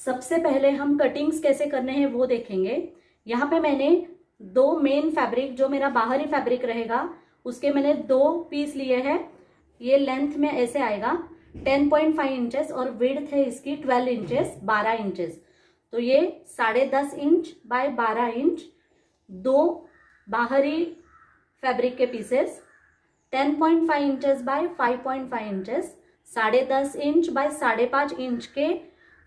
सबसे पहले हम कटिंग्स कैसे करने हैं वो देखेंगे। यहाँ पे मैंने दो मेन फैब्रिक, जो मेरा बाहरी फैब्रिक रहेगा, उसके मैंने दो पीस लिए हैं। ये लेंथ में ऐसे आएगा 10.5 इंचेस और विड्थ है इसकी 12 इंचेस, 12 इंचेस। तो ये 10.5 इंच बाय 12 इंच दो बाहरी फैब्रिक के pieces, 10.5 inches by 5.5 inches, 10.5 inch by 5.5 inch के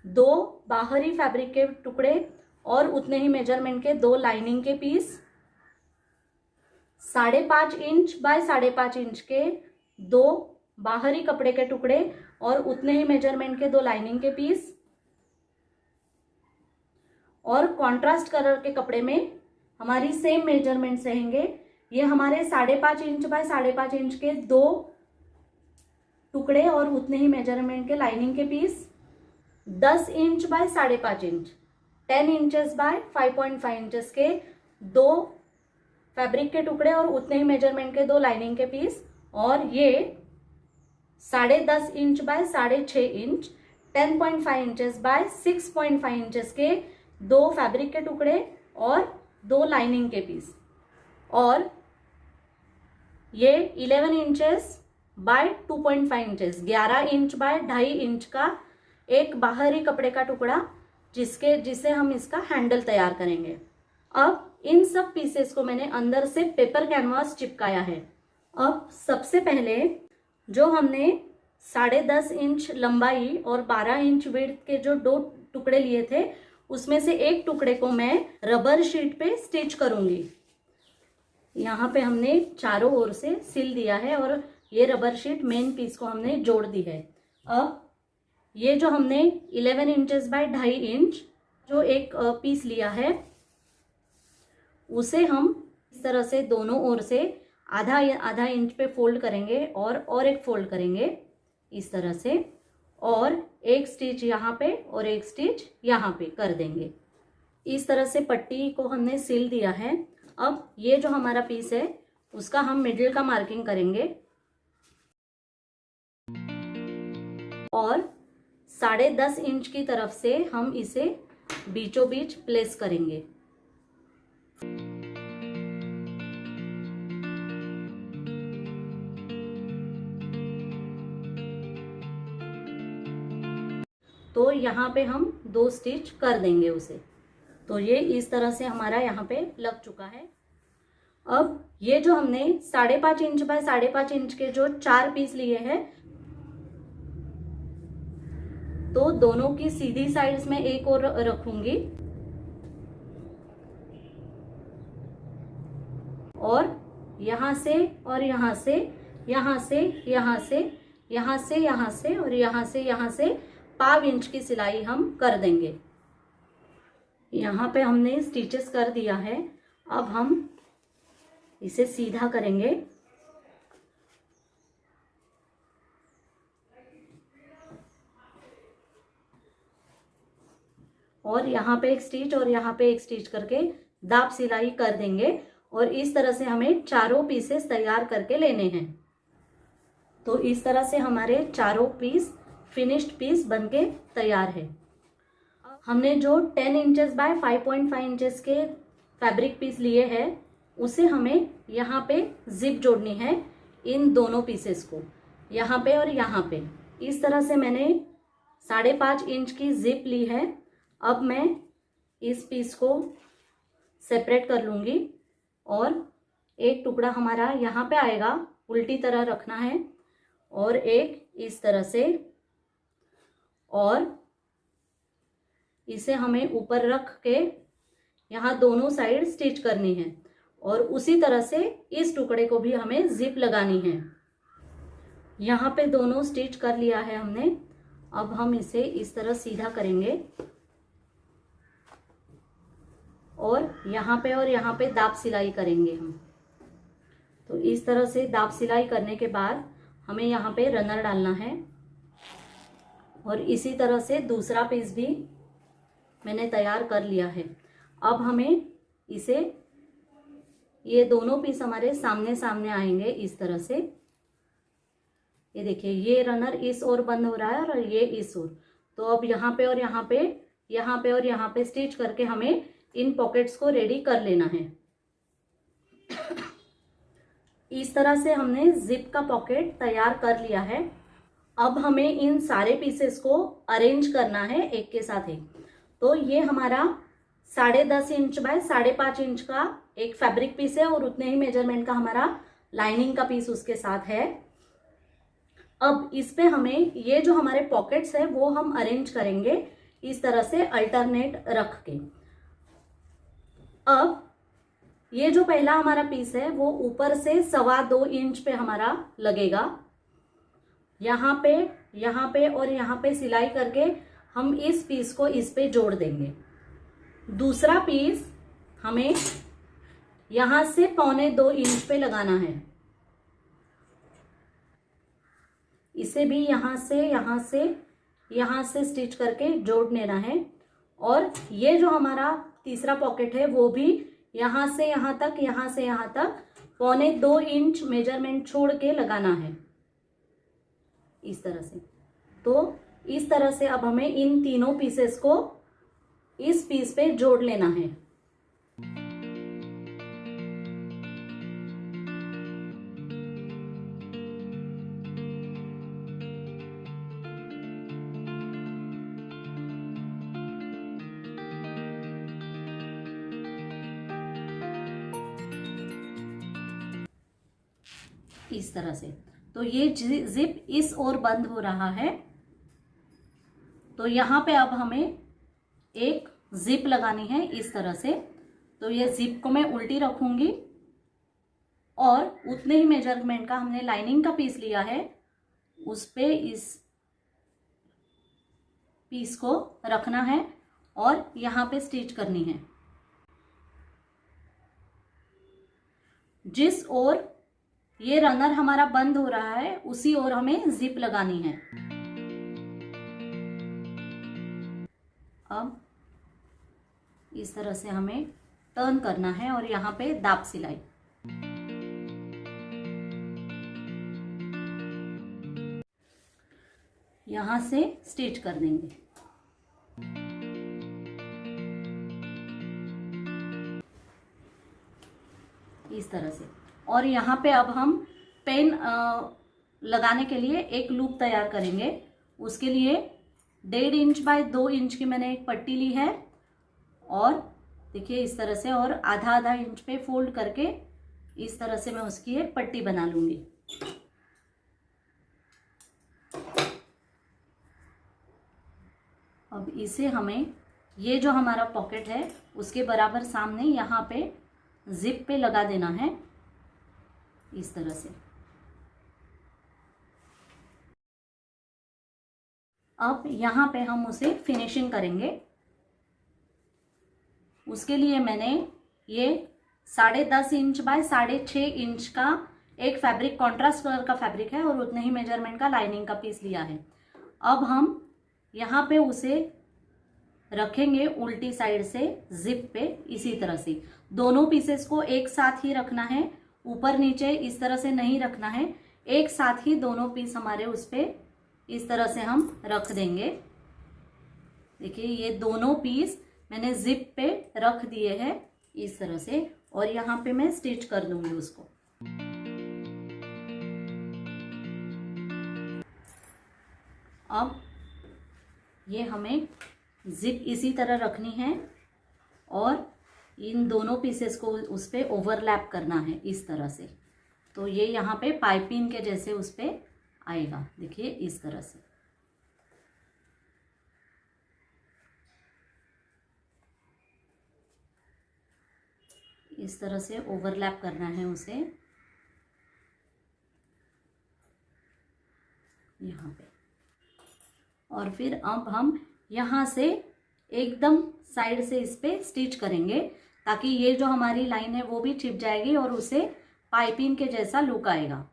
दो बाहरी फैब्रिक के टुकड़े और उतने ही मेजरमेंट के दो लाइनिंग के पीस, 5.5 इंच बाय 5.5 इंच के दो बाहरी कपड़े के टुकड़े और उतने ही मेजरमेंट के दो लाइनिंग के पीस, और कॉन्ट्रास्ट कलर के कपड़े में हमारी सेम मेजरमेंट्स रहेंगे। ये हमारे 5.5 इंच बाय 5.5 इंच के दो टुकड़े और उतने ही मेजरमेंट के लाइनिंग के piece, 10 inch by 5.5 inch, 10 inches by 5.5 inches के दो फैब्रिक के टुकड़े और उतने ही मेजरमेंट के दो लाइनिंग के पीस, और ये 10.5 inch by 6.5 inch, 10.5 inches bye 6.5 inches के दो फैब्रिक के टुकड़े और दो लाइनिंग के पीस, और ये 11 inches bye 2.5 inches, 11 inch by 2.5 inch का एक बाहरी कपड़े का टुकड़ा, जिसे हम इसका हैंडल तैयार करेंगे। अब इन सब पीसेस को मैंने अंदर से पेपर कैनवास चिपकाया है। अब सबसे पहले जो हमने 10.5 इंच लंबाई और 12 इंच विड्थ के जो दो टुकड़े लिए थे, उसमें से एक टुकड़े को मैं रबर शीट पे स्टिच करूंगी। यहाँ पे हमने चारों ओर से सिल दिया है और ये रबर शीट मेन पीस को हमने जोड़ दी है। अब ये जो हमने 11 इंचेस बाय 2.5 इंच जो एक पीस लिया है, उसे हम इस तरह से दोनों ओर से आधा आधा इंच पे फोल्ड करेंगे और एक फोल्ड करेंगे इस तरह से, और एक स्टिच यहाँ पे और एक स्टिच यहाँ पे कर देंगे। इस तरह से पट्टी को हमने सिल दिया है। अब ये जो हमारा पीस है उसका हम मिडिल का मार्किंग करेंगे और 10.5 इंच की तरफ से हम इसे बीचों बीच प्लेस करेंगे। तो यहाँ पे हम 2 स्टिच कर देंगे उसे। तो ये इस तरह से हमारा यहाँ पे लग चुका है। अब ये जो हमने 5.5 इंच बाय 5.5 इंच के जो 4 पीस लिए हैं, तो दोनों की सीधी साइड्स में एक और रखूंगी और यहाँ से और यहाँ से, यहाँ से, यहाँ से, यहाँ से, यहाँ से और यहाँ से, यहाँ से 5 इंच की सिलाई हम कर देंगे। यहाँ पे हमने स्टिचेस कर दिया है। अब हम इसे सीधा करेंगे और यहाँ पे एक स्टिच और यहाँ पे एक स्टिच करके दाब सिलाई कर देंगे और इस तरह से हमें चारों पीसेस तैयार करके लेने हैं। तो इस तरह से हमारे चारों पीस फिनिश्ड पीस बनके तैयार है। हमने जो 10 इंचेस बाय 5.5 इंचेस के फैब्रिक पीस लिए हैं, उसे हमें यहाँ पे जिप जोड़नी है इन दोनों पीसेस को, यहाँ पे और यहाँ पे। इस तरह से मैंने 5.5 इंच की जिप ली है। अब मैं इस पीस को सेपरेट कर लूँगी और एक टुकड़ा हमारा यहाँ पे आएगा, उल्टी तरह रखना है, और एक इस तरह से, और इसे हमें ऊपर रख के यहाँ दोनों साइड स्टिच करनी है और उसी तरह से इस टुकड़े को भी हमें जिप लगानी है। यहाँ पे दोनों स्टिच कर लिया है हमने। अब हम इसे इस तरह सीधा करेंगे और यहाँ पे दाब सिलाई करेंगे हम। तो इस तरह से दाब सिलाई करने के बाद हमें यहाँ पे रनर डालना है और इसी तरह से दूसरा पीस भी मैंने तैयार कर लिया है। अब हमें इसे, ये दोनों पीस हमारे सामने सामने आएंगे इस तरह से। ये देखिए, ये रनर इस ओर बंद हो रहा है और ये इस ओर। तो अब यहाँ पे और यहाँ पे यहाँ पे और यहाँ पे स्टिच करके हमें इन पॉकेट्स को रेडी कर लेना है। इस तरह से हमने जिप का पॉकेट तैयार कर लिया है। अब हमें इन सारे पीसेस को अरेंज करना है एक के साथ एक। तो ये हमारा 10.5 इंच बाय 5.5 इंच का एक फैब्रिक पीस है और उतने ही मेजरमेंट का हमारा लाइनिंग का पीस उसके साथ है। अब इस पे हमें ये जो हमारे पॉकेट्स है वो हम अरेंज करेंगे इस तरह से अल्टरनेट रख के। अब ये जो पहला हमारा पीस है वो ऊपर से 2.25 इंच पे हमारा लगेगा। यहाँ पे और यहाँ पे सिलाई करके हम इस पीस को इस पे जोड़ देंगे। दूसरा पीस हमें यहाँ से 1.25 इंच पे लगाना है। इसे भी यहाँ से स्टिच करके जोड़ लेना है। और ये जो हमारा तीसरा पॉकेट है वो भी यहाँ से यहाँ तक 1.25 इंच मेजरमेंट छोड़ के लगाना है इस तरह से। तो इस तरह से अब हमें इन तीनों पीसेस को इस पीस पे जोड़ लेना है। इस तरह से। तो ये जिप इस ओर बंद हो रहा है। तो यहाँ पे अब हमें एक जिप लगानी है इस तरह से। तो ये जिप को मैं उल्टी रखूंगी और उतने ही मेजरमेंट का हमने लाइनिंग का पीस लिया है उस पे इस पीस को रखना है और यहाँ पे स्टिच करनी है। जिस ओर ये रनर हमारा बंद हो रहा है उसी ओर हमें जिप लगानी है। अब इस तरह से हमें टर्न करना है और यहाँ पे दाब सिलाई। यहाँ से स्टिच कर देंगे। इस तरह से। और यहाँ पे अब हम पेन लगाने के लिए एक लूप तैयार करेंगे। उसके लिए 1.5 इंच बाय 2 इंच की मैंने एक पट्टी ली है और देखिए इस तरह से, और आधा इंच पे फोल्ड करके इस तरह से मैं उसकी एक पट्टी बना लूंगी। अब इसे हमें ये जो हमारा पॉकेट है उसके बराबर सामने यहाँ पे जिप पे लगा देना है इस तरह से। अब यहाँ पे हम उसे फिनिशिंग करेंगे। उसके लिए मैंने ये 10.5 इंच बाय 6.5 इंच का एक फैब्रिक, कॉन्ट्रास्ट कलर का फैब्रिक है और उतने ही मेजरमेंट का लाइनिंग का पीस लिया है। अब हम यहाँ पे उसे रखेंगे उल्टी साइड से जिप पे इसी तरह से। दोनों पीसेस को एक साथ ही रखना है, ऊपर नीचे इस तरह से नहीं रखना है। एक साथ ही दोनों पीस हमारे उस पे इस तरह से हम रख देंगे। देखिए ये दोनों पीस मैंने जिप पे रख दिए हैं इस तरह से, और यहाँ पे मैं स्टिच कर दूंगी उसको। अब ये हमें जिप इसी तरह रखनी है और इन दोनों पीसेस को उस पे ओवरलैप करना है इस तरह से। तो ये यहाँ पे पाइपिंग के जैसे उस पे आएगा, देखिए इस तरह से। इस तरह से ओवरलैप करना है उसे यहाँ पे। और फिर अब हम यहाँ से एकदम साइड से इस पे स्टिच करेंगे ताकि ये जो हमारी लाइन है वो भी छिप जाएगी और उसे पाइपिंग के जैसा लुक आएगा।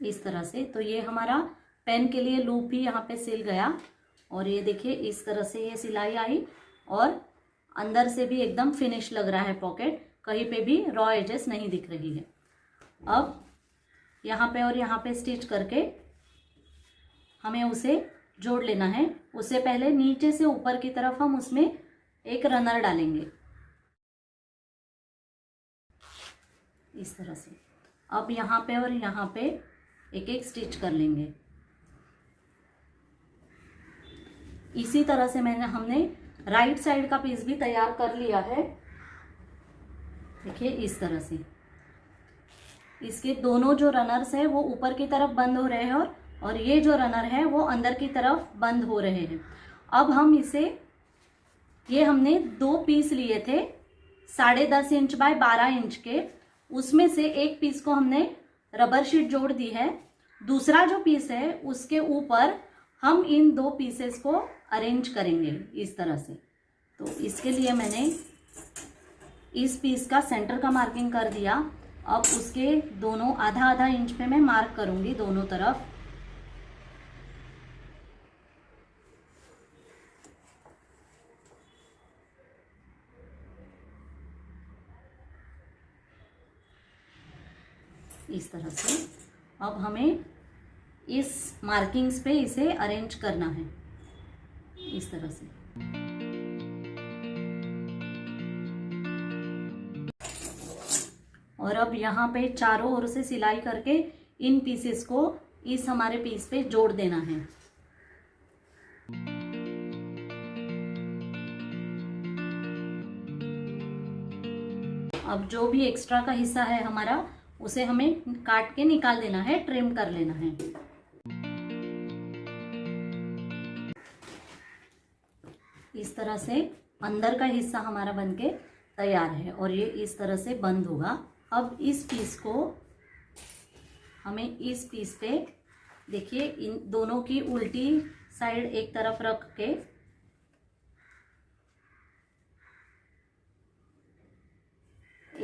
इस तरह से। तो ये हमारा पेन के लिए लूप भी यहाँ पे सिल गया। और ये देखिए इस तरह से ये सिलाई आई और अंदर से भी एकदम फिनिश लग रहा है पॉकेट, कहीं पे भी रॉ एजेस नहीं दिख रही है। अब यहाँ पे और यहाँ पे स्टिच करके हमें उसे जोड़ लेना है। उससे पहले नीचे से ऊपर की तरफ हम उसमें एक रनर डालेंगे इस तरह से। अब यहाँ पे और यहाँ पे एक एक स्टिच कर लेंगे। इसी तरह से हमने राइट साइड का पीस भी तैयार कर लिया है। देखिए इस तरह से इसके दोनों जो रनर्स है वो ऊपर की तरफ बंद हो रहे हैं और ये जो रनर है वो अंदर की तरफ बंद हो रहे हैं। अब हम इसे, ये हमने 2 पीस लिए थे 10.5 इंच बाय 12 इंच के, उसमें से एक पीस को हमने रबर शीट जोड़ दी है। दूसरा जो पीस है उसके ऊपर हम इन 2 पीसेस को अरेंज करेंगे इस तरह से। तो इसके लिए मैंने इस पीस का सेंटर का मार्किंग कर दिया। अब उसके दोनों आधा आधा इंच पे मैं मार्क करूंगी दोनों तरफ। इस तरह से अब हमें इस मार्किंग्स पे इसे अरेंज करना है इस तरह से। और अब यहाँ पे चारों ओर से सिलाई करके इन पीसेस को इस हमारे पीस पे जोड़ देना है। अब जो भी एक्स्ट्रा का हिस्सा है हमारा उसे हमें काट के निकाल देना है, ट्रिम कर लेना है। इस तरह से अंदर का हिस्सा हमारा बनके तैयार है और ये इस तरह से बंद होगा। अब इस पीस को हमें इस पीस पे, देखिए इन दोनों की उल्टी साइड एक तरफ रख के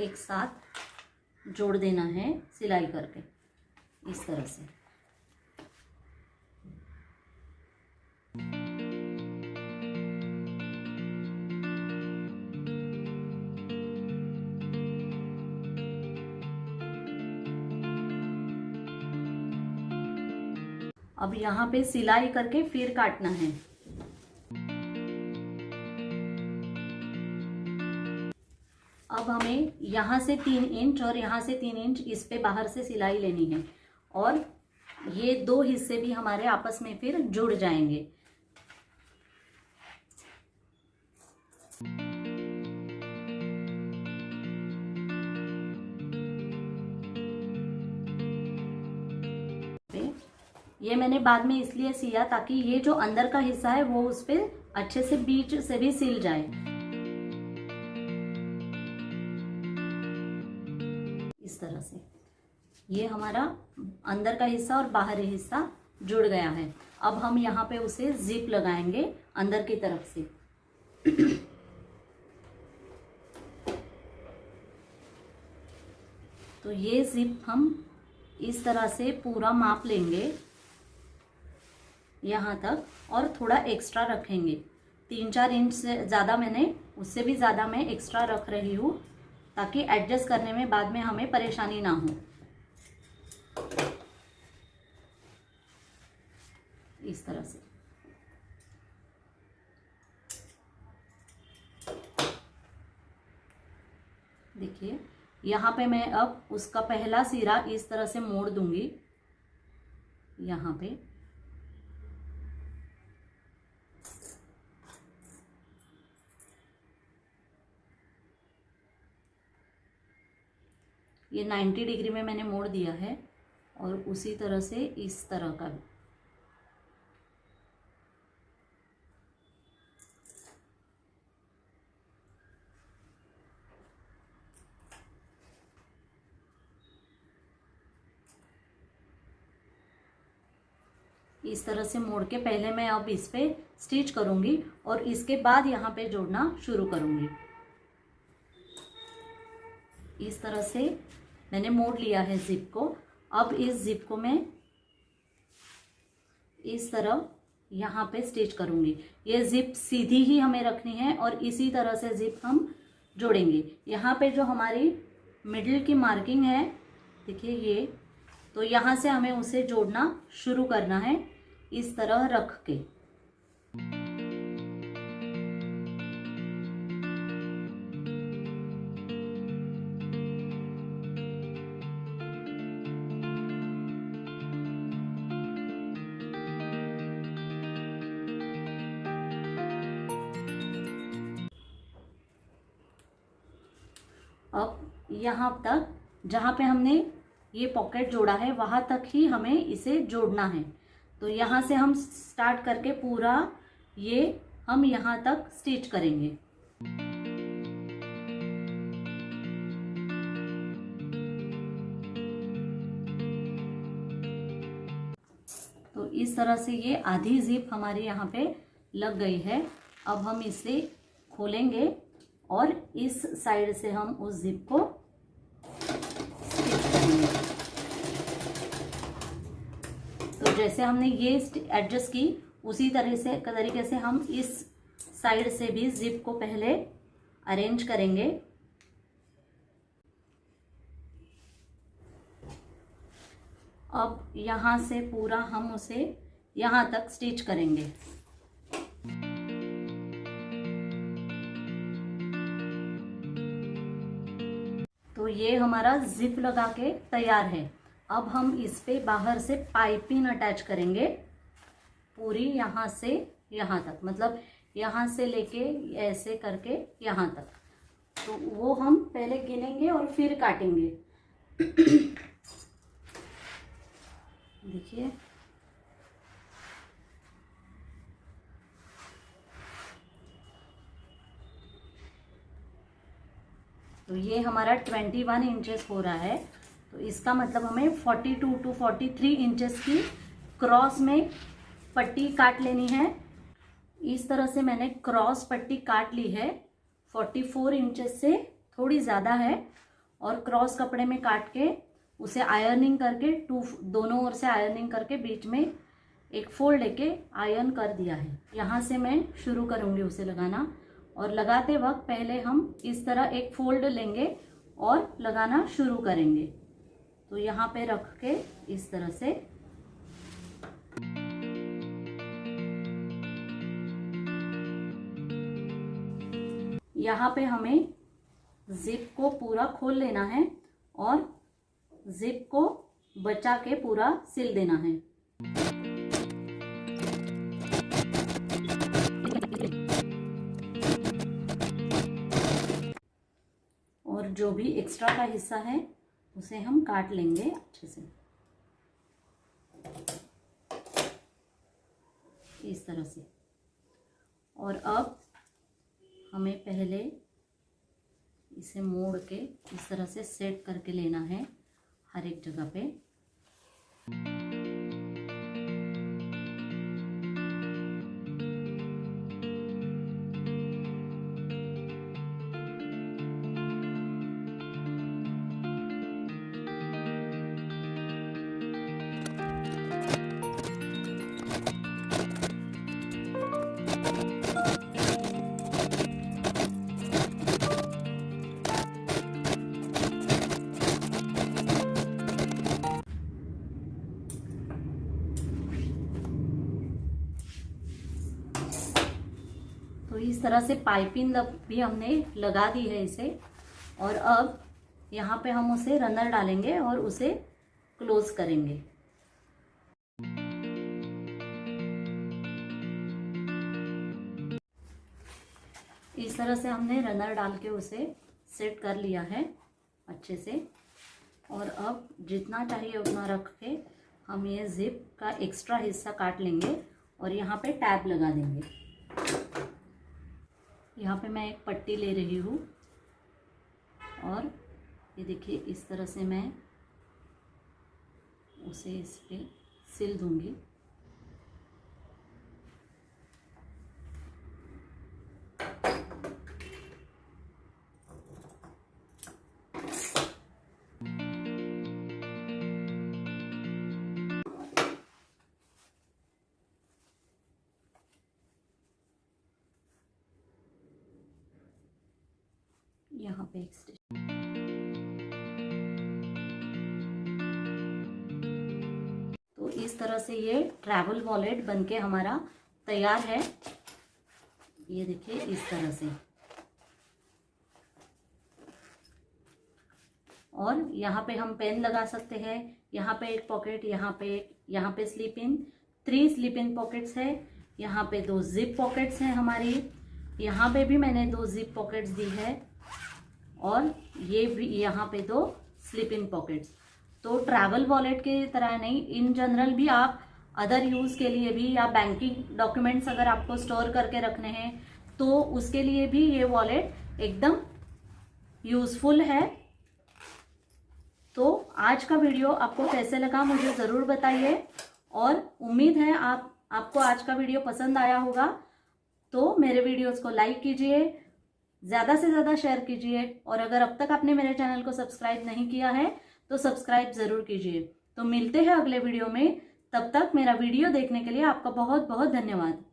एक साथ जोड़ देना है सिलाई करके इस तरह से। अब यहाँ पे सिलाई करके फिर काटना है। अब हमें यहाँ से 3 इंच और यहाँ से 3 इंच इस पे बाहर से सिलाई लेनी है और ये 2 हिस्से भी हमारे आपस में फिर जुड़ जाएंगे। ये मैंने बाद में इसलिए सिया ताकि ये जो अंदर का हिस्सा है वो उस पे अच्छे से बीच से भी सिल जाए इस तरह से। ये हमारा अंदर का हिस्सा और बाहरी हिस्सा जुड़ गया है। अब हम यहाँ पे उसे जिप लगाएंगे अंदर की तरफ से। तो ये जिप हम इस तरह से पूरा माप लेंगे यहाँ तक और थोड़ा एक्स्ट्रा रखेंगे। 3-4 इंच से ज़्यादा मैंने, उससे भी ज़्यादा मैं एक्स्ट्रा रख रही हूँ ताकि एडजस्ट करने में बाद में हमें परेशानी ना हो। इस तरह से देखिए यहाँ पे मैं अब उसका पहला सिरा इस तरह से मोड़ दूंगी यहाँ पे। ये 90 डिग्री में मैंने मोड़ दिया है और उसी तरह से इस तरह का भी। इस तरह से मोड़ के पहले मैं अब इस पे स्टिच करूंगी और इसके बाद यहाँ पे जोड़ना शुरू करूंगी। इस तरह से मैंने मोड़ लिया है जिप को। अब इस जिप को मैं इस तरह यहाँ पे स्टिच करूंगी। ये जिप सीधी ही हमें रखनी है और इसी तरह से जिप हम जोड़ेंगे। यहाँ पे जो हमारी मिडिल की मार्किंग है, देखिए ये, तो यहाँ से हमें उसे जोड़ना शुरू करना है इस तरह रख के। अब यहाँ तक जहाँ पे हमने ये पॉकेट जोड़ा है वहां तक ही हमें इसे जोड़ना है। तो यहाँ से हम स्टार्ट करके पूरा ये हम यहाँ तक स्टिच करेंगे। तो इस तरह से ये आधी जिप हमारी यहाँ पे लग गई है। अब हम इसे खोलेंगे और इस साइड से हम उस जिप को स्टिच करेंगे। तो जैसे हमने ये एडजस्ट की उसी तरीके से हम इस साइड से भी जिप को पहले अरेंज करेंगे। अब यहाँ से पूरा हम उसे यहाँ तक स्टिच करेंगे। तो ये हमारा जिप लगा के तैयार है। अब हम इस पे बाहर से पाइपिंग अटैच करेंगे पूरी, यहाँ से यहाँ तक, मतलब यहाँ से लेके ऐसे करके यहाँ तक। तो वो हम पहले गिनेंगे और फिर काटेंगे। देखिए तो ये हमारा 21 इंचेस हो रहा है। तो इसका मतलब हमें 42 टू 43 इंचेस की क्रॉस में पट्टी काट लेनी है। इस तरह से मैंने क्रॉस पट्टी काट ली है। 44 इंचेस से थोड़ी ज़्यादा है और क्रॉस कपड़े में काट के उसे आयरनिंग करके दोनों ओर से आयरनिंग करके बीच में एक फोल्ड लेके आयरन कर दिया है। यहाँ से मैं शुरू करूँगी उसे लगाना, और लगाते वक्त पहले हम इस तरह एक फोल्ड लेंगे और लगाना शुरू करेंगे। तो यहाँ पे रख के इस तरह से यहाँ पे हमें जिप को पूरा खोल लेना है और जिप को बचा के पूरा सिल देना है। और जो भी एक्स्ट्रा का हिस्सा है उसे हम काट लेंगे अच्छे से इस तरह से। और अब हमें पहले इसे मोड़ के इस तरह से सेट करके लेना है हर एक जगह पे। तो इस तरह से पाइपिंग भी हमने लगा दी है इसे। और अब यहाँ पे हम उसे रनर डालेंगे और उसे क्लोज करेंगे। इस तरह से हमने रनर डाल के उसे सेट कर लिया है अच्छे से। और अब जितना चाहिए उतना रख के हम ये जिप का एक्स्ट्रा हिस्सा काट लेंगे और यहाँ पे टैब लगा देंगे। यहाँ पे मैं एक पट्टी ले रही हूँ और ये देखिए इस तरह से मैं उसे इस पे सिल दूंगी। यहाँ पे एक स्टिच। तो इस तरह से ये ट्रैवल वॉलेट बनके हमारा तैयार है। ये देखिए इस तरह से। और यहाँ पे हम पेन लगा सकते हैं। यहाँ पे एक पॉकेट, यहाँ pay slip in, 3 slip in pockets है। यहाँ पे 2 जिप पॉकेट्स हैं हमारी। यहाँ पे भी मैंने 2 जिप पॉकेट्स दी है और ये भी यहाँ पे 2 स्लिप इन पॉकेट्स। तो ट्रैवल वॉलेट के तरह नहीं, इन जनरल भी आप अदर यूज के लिए भी, या बैंकिंग डॉक्यूमेंट्स अगर आपको स्टोर करके रखने हैं तो उसके लिए भी ये वॉलेट एकदम यूजफुल है। तो आज का वीडियो आपको कैसे लगा मुझे ज़रूर बताइए, और उम्मीद है आपको आज का वीडियो पसंद आया होगा। तो मेरे वीडियोस को लाइक कीजिए, ज़्यादा से ज़्यादा शेयर कीजिए, और अगर अब तक आपने मेरे चैनल को सब्सक्राइब नहीं किया है तो सब्सक्राइब ज़रूर कीजिए। तो मिलते हैं अगले वीडियो में, तब तक मेरा वीडियो देखने के लिए आपका बहुत बहुत धन्यवाद।